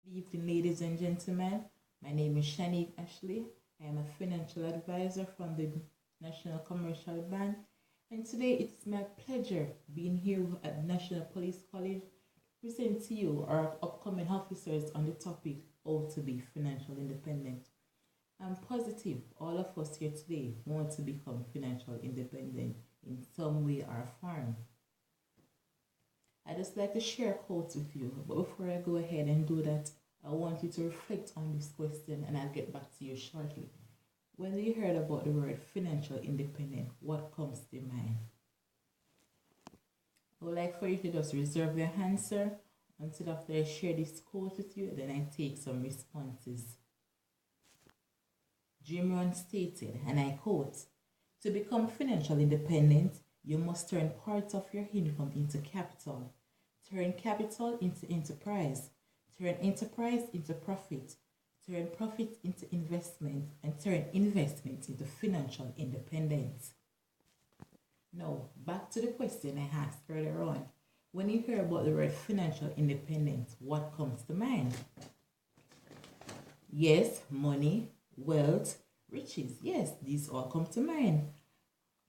Good evening, ladies and gentlemen. My name is Shanique Ashley. I am a financial advisor from the National Commercial Bank, and today it's my pleasure being here at National Police College to present to you our upcoming officers on the topic how to be financial independent. I'm positive all of us here today want to become financial independent in some way or form. I just like to share quotes with you, but before I go ahead and do that, I want you to reflect on this question and I'll get back to you shortly. When you heard about the word financial independent, what comes to mind? I would like for you to just reserve your answer until after I share this quote with you, then I take some responses. Jim Rohn stated, and I quote, "To become financial independent, you must turn part of your income into capital, turn capital into enterprise, turn enterprise into profit, turn profit into investment, and turn investment into financial independence." Now, back to the question I asked earlier on. When you hear about the word financial independence, what comes to mind? Yes, money, wealth, riches. Yes, these all come to mind.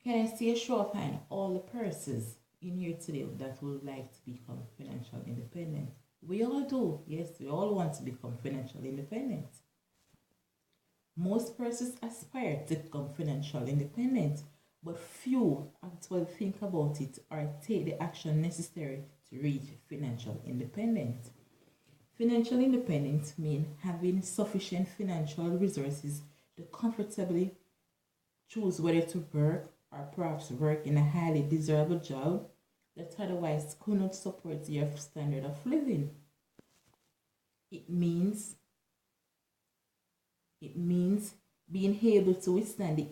Can I see a show of hand, all the persons in here today that would like to become financial independent? We all do. Yes, we all want to become financial independent. Most persons aspire to become financial independent, but few actually think about it or take the action necessary to reach financial independence. Financial independence means having sufficient financial resources to comfortably choose whether to work or perhaps work in a highly desirable job that otherwise could not support your standard of living. It means being able to withstand the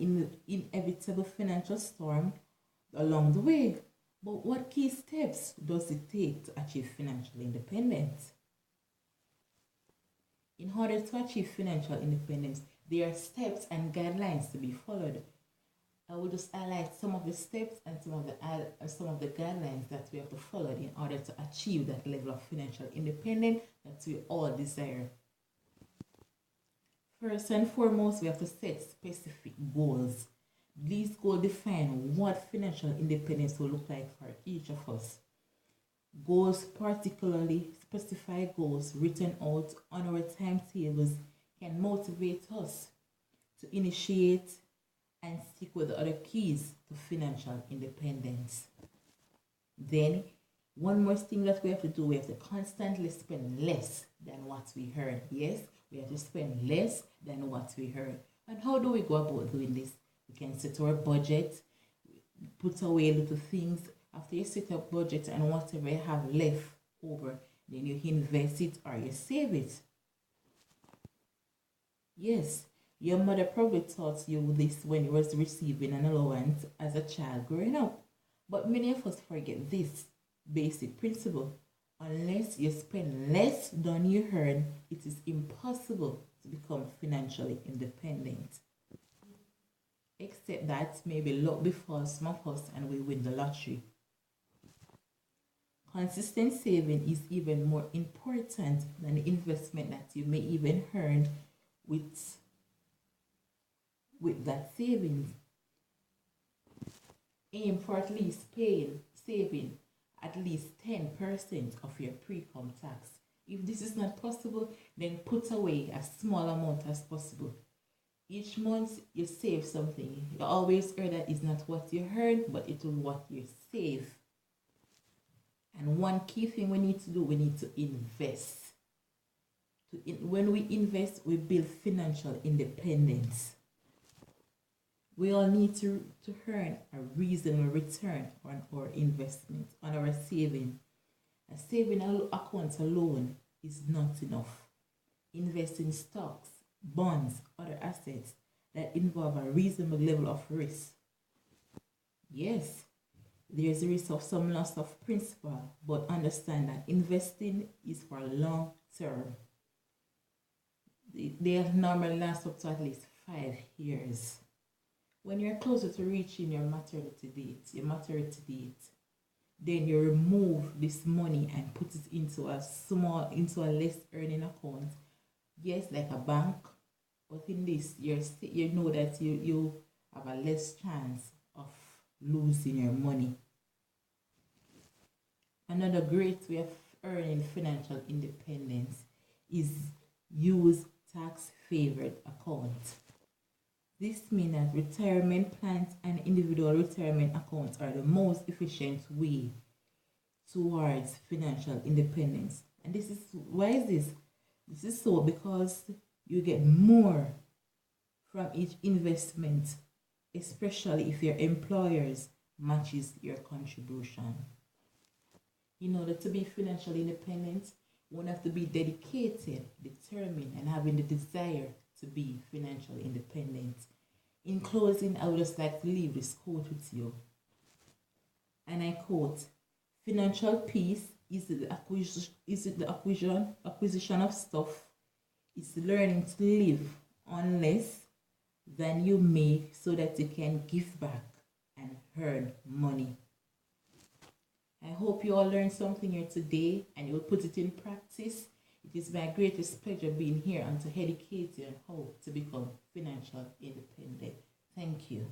inevitable financial storm along the way. But what key steps does it take to achieve financial independence? In order to achieve financial independence, there are steps and guidelines to be followed. I will just highlight some of the steps and some of the guidelines that we have to follow in order to achieve that level of financial independence that we all desire. First and foremost, we have to set specific goals. These goals define what financial independence will look like for each of us. Goals, particularly specified goals written out on our timetables, can motivate us to initiate and stick with the other keys to financial independence. Then, one more thing that we have to do, we have to constantly spend less than what we earn. Yes, we have to spend less than what we earn. And how do we go about doing this? We can set our budget, put away little things. After you set a budget and whatever you have left over, then you invest it or you save it. Yes, your mother probably taught you this when you was receiving an allowance as a child growing up. But many of us forget this basic principle. Unless you spend less than you earn, it is impossible to become financially independent. Except that maybe luck befalls some of us and we win the lottery. Consistent saving is even more important than the investment that you may even earn with that savings. Aim for at least saving at least 10% of your pre-com tax. If this is not possible, then put away as small amount as possible. Each month you save something. You always hear that it's not what you earn, but it is what you save. And one key thing we need to do, we need to invest. When we invest, we build financial independence. We all need to earn a reasonable return on our investment, on our saving. A saving account alone is not enough. Invest in stocks, bonds, other assets that involve a reasonable level of risk. Yes, there's a risk of some loss of principal, but understand that investing is for long term. They normally last up to at least 5 years. When you're closer to reaching your maturity date, then you remove this money and put it into a less earning account. Yes, like a bank, but in this, you know that you have a less chance of losing your money. Another great way of earning financial independence is use tax favored account. This means that retirement plans and individual retirement accounts are the most efficient way towards financial independence. And this is why is this? This is so because you get more from each investment, especially if your employers matches your contribution. In order to be financially independent, one have to be dedicated, determined, and having the desire to be financially independent. In closing, I would just like to leave this quote with you. And I quote, financial peace is the acquisition of stuff. It's learning to live on less than you make so that you can give back and earn money. I hope you all learned something here today and you will put it in practice. It is my greatest pleasure being here and to educate you on how to become financial independent. Thank you.